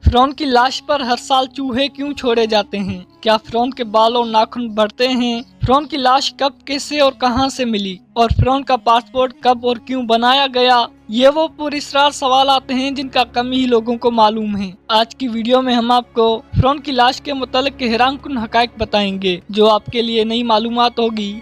فرعون کی لاش پر ہر سال چوہے کیوں چھوڑے جاتے ہیں؟ کیا فرعون کے بال اور ناخن بڑھتے ہیں؟ فرعون کی لاش کب، کیسے اور کہاں سے ملی؟ اور فرعون کا پاسپورٹ کب اور کیوں بنایا گیا؟ یہ وہ پراسرار سوالات ہیں جن کا کم ہی لوگوں کو معلوم ہے۔ آج کی ویڈیو میں ہم آپ کو فرعون کی لاش کے متعلق حیران کن حقائق بتائیں گے جو آپ کے لیے نئی معلومات ہوگی۔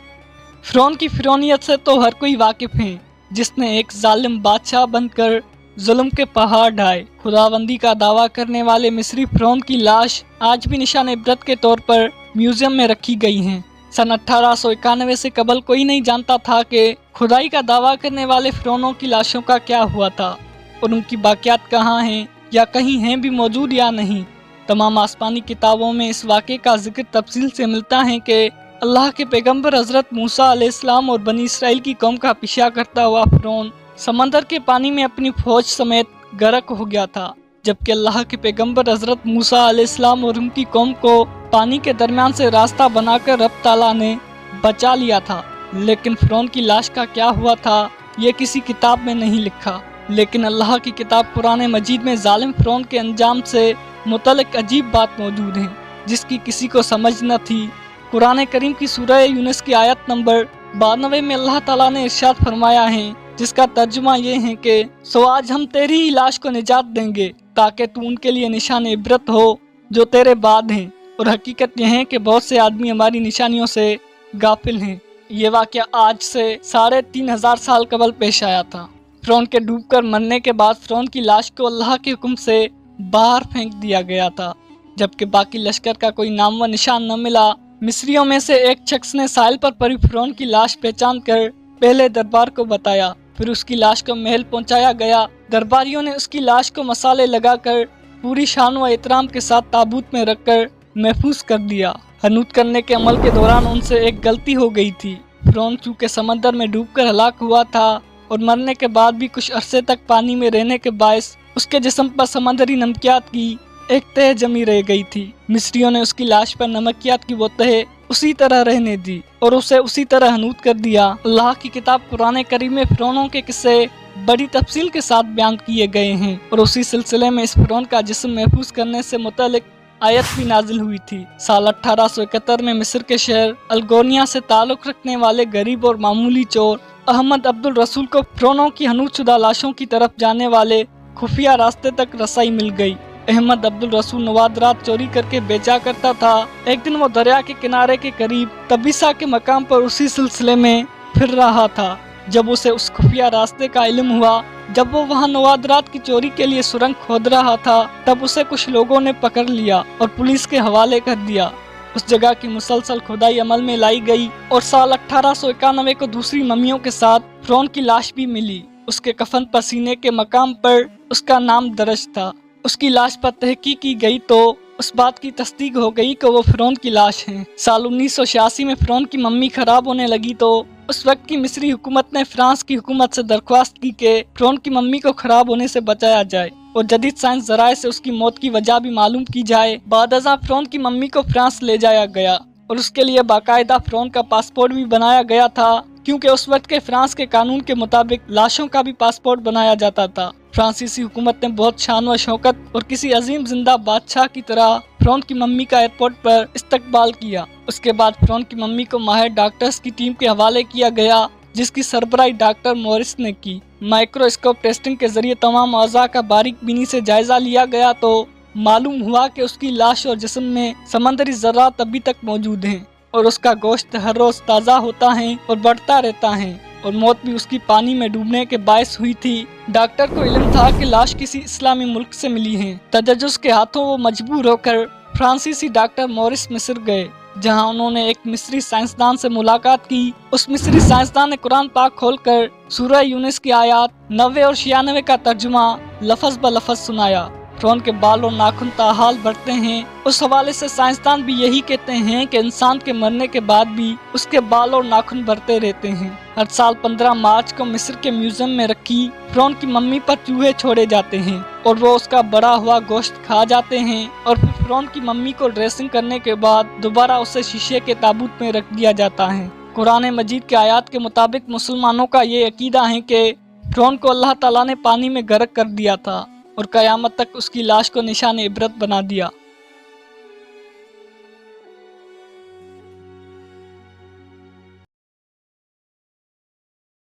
فرعون کی فرعونیت سے تو ہر کوئی واقف ہے، جس نے ایک ظالم بادشاہ بن کر ظلم کے پہاڑ ڈھائے۔ خداوندی کا دعویٰ کرنے والے مصری فرعون کی لاش آج بھی نشان عبرت کے طور پر میوزیم میں رکھی گئی ہیں۔ سن 1891 سے قبل کوئی نہیں جانتا تھا کہ خدائی کا دعویٰ کرنے والے فرعونوں کی لاشوں کا کیا ہوا تھا اور ان کی باقیات کہاں ہیں، یا کہیں ہیں بھی موجود یا نہیں۔ تمام آسمانی کتابوں میں اس واقعے کا ذکر تفصیل سے ملتا ہے کہ اللہ کے پیغمبر حضرت موسیٰ علیہ السلام اور بنی اسرائیل کی قوم کا پیچھا کرتا ہوا فرعون سمندر کے پانی میں اپنی فوج سمیت غرق ہو گیا تھا، جبکہ اللہ کے پیغمبر حضرت موسیٰ علیہ السلام اور ان کی قوم کو پانی کے درمیان سے راستہ بنا کر رب تعالیٰ نے بچا لیا تھا۔ لیکن فرعون کی لاش کا کیا ہوا تھا یہ کسی کتاب میں نہیں لکھا، لیکن اللہ کی کتاب قرآن مجید میں ظالم فرعون کے انجام سے متعلق عجیب بات موجود ہے جس کی کسی کو سمجھ نہ تھی۔ قرآن کریم کی سورہ یونس کی آیت نمبر 92 میں اللہ تعالیٰ نے ارشاد فرمایا ہے، جس کا ترجمہ یہ ہے کہ سو آج ہم تیری ہی لاش کو نجات دیں گے تاکہ تو ان کے لیے نشان عبرت ہو جو تیرے بعد ہیں۔ اور حقیقت یہ ہے کہ بہت سے آدمی ہماری نشانیوں سے غافل ہیں۔ یہ واقعہ آج سے 3500 سال قبل پیش آیا تھا۔ فرعون کے ڈوب کر مرنے کے بعد فرعون کی لاش کو اللہ کے حکم سے باہر پھینک دیا گیا تھا، جبکہ باقی لشکر کا کوئی نام و نشان نہ ملا۔ مصریوں میں سے ایک شخص نے ساحل پر پڑی فرعون کی لاش پہچان کر پہلے دربار کو بتایا، پھر اس کی لاش کو محل پہنچایا گیا۔ درباریوں نے اس کی لاش کو مسالے لگا کر پوری شان و احترام کے ساتھ تابوت میں رکھ کر محفوظ کر دیا۔ حنوط کرنے کے عمل کے دوران ان سے ایک غلطی ہو گئی تھی۔ فرعون چونکہ سمندر میں ڈوب کر ہلاک ہوا تھا اور مرنے کے بعد بھی کچھ عرصے تک پانی میں رہنے کے باعث اس کے جسم پر سمندری نمکیات کی ایک تہ جمی رہ گئی تھی۔ مصریوں نے اس کی لاش پر نمکیات کی وہ تہ اسی طرح رہنے دی اور اسے اسی طرح حنوط کر دیا۔ اللہ کی کتاب قرآن کریم میں فرعونوں کے قصے بڑی تفصیل کے ساتھ بیان کیے گئے ہیں، اور اسی سلسلے میں اس فرعون کا جسم محفوظ کرنے سے متعلق آیت بھی نازل ہوئی تھی۔ سال 1871 میں مصر کے شہر الگونیا سے تعلق رکھنے والے غریب اور معمولی چور احمد عبد الرسول کو فرعونوں کی حنوط شدہ لاشوں کی طرف جانے والے خفیہ راستے تک رسائی مل گئی۔ احمد عبد الرسول نوادرات چوری کر کے بیچا کرتا تھا۔ ایک دن وہ دریا کے کنارے کے قریب تبیسا کے مقام پر اسی سلسلے میں پھر رہا تھا جب اسے اس خفیہ راستے کا علم ہوا۔ جب وہ وہاں نوادرات کی چوری کے لیے سرنگ کھود رہا تھا تب اسے کچھ لوگوں نے پکڑ لیا اور پولیس کے حوالے کر دیا۔ اس جگہ کی مسلسل کھدائی عمل میں لائی گئی اور سال 1891 کو دوسری ممیوں کے ساتھ فرعون کی لاش بھی ملی۔ اس کے کفن پر سینے کے مقام پر اس کا نام درج تھا۔ اس کی لاش پر تحقیق کی گئی تو اس بات کی تصدیق ہو گئی کہ وہ فرعون کی لاش ہے۔ سال 1986 میں فرعون کی ممی خراب ہونے لگی تو اس وقت کی مصری حکومت نے فرانس کی حکومت سے درخواست کی کہ فرعون کی ممی کو خراب ہونے سے بچایا جائے اور جدید سائنس ذرائع سے اس کی موت کی وجہ بھی معلوم کی جائے۔ بعد ازاں فرعون کی ممی کو فرانس لے جایا گیا اور اس کے لیے باقاعدہ فرعون کا پاسپورٹ بھی بنایا گیا تھا، کیونکہ اس وقت کے فرانس کے قانون کے مطابق لاشوں کا بھی پاسپورٹ بنایا جاتا تھا۔ فرانسیسی حکومت نے بہت شان و شوکت اور کسی عظیم زندہ بادشاہ کی طرح فرعون کی ممی کا ایئرپورٹ پر استقبال کیا۔ اس کے بعد فرعون کی ممی کو ماہر ڈاکٹرز کی ٹیم کے حوالے کیا گیا جس کی سربراہی ڈاکٹر مورس نے کی۔ مائکروسکوپ ٹیسٹنگ کے ذریعے تمام اعضاء کا باریک بینی سے جائزہ لیا گیا تو معلوم ہوا کہ اس کی لاش اور جسم میں سمندری ذرات ابھی تک موجود ہیں اور اس کا گوشت ہر روز تازہ ہوتا ہے اور بڑھتا رہتا ہے، اور موت بھی اس کی پانی میں ڈوبنے کے باعث ہوئی تھی۔ ڈاکٹر کو علم تھا کہ لاش کسی اسلامی ملک سے ملی ہے۔ تجسس کے ہاتھوں وہ مجبور ہو کر فرانسیسی ڈاکٹر مورس مصر گئے، جہاں انہوں نے ایک مصری سائنسدان سے ملاقات کی۔ اس مصری سائنسدان نے قرآن پاک کھول کر سورہ یونس کی آیات 90 اور 96 کا ترجمہ لفظ بلفظ سنایا۔ فرعون کے بال اور ناخن تاحال بڑھتے ہیں۔ اس حوالے سے سائنسدان بھی یہی کہتے ہیں کہ انسان کے مرنے کے بعد بھی اس کے بال اور ناخن بڑھتے رہتے ہیں۔ ہر سال 15 مارچ کو مصر کے میوزیم میں رکھی فرعون کی ممی پر چوہے چھوڑے جاتے ہیں اور وہ اس کا بڑا ہوا گوشت کھا جاتے ہیں، اور پھر فرعون کی ممی کو ڈریسنگ کرنے کے بعد دوبارہ اسے شیشے کے تابوت میں رکھ دیا جاتا ہے۔ قرآن مجید کے آیات کے مطابق مسلمانوں کا یہ عقیدہ ہے کہ فرعون کو اللہ تعالیٰ نے پانی میں غرق کر دیا تھا اور قیامت تک اس کی لاش کو نشان عبرت بنا دیا۔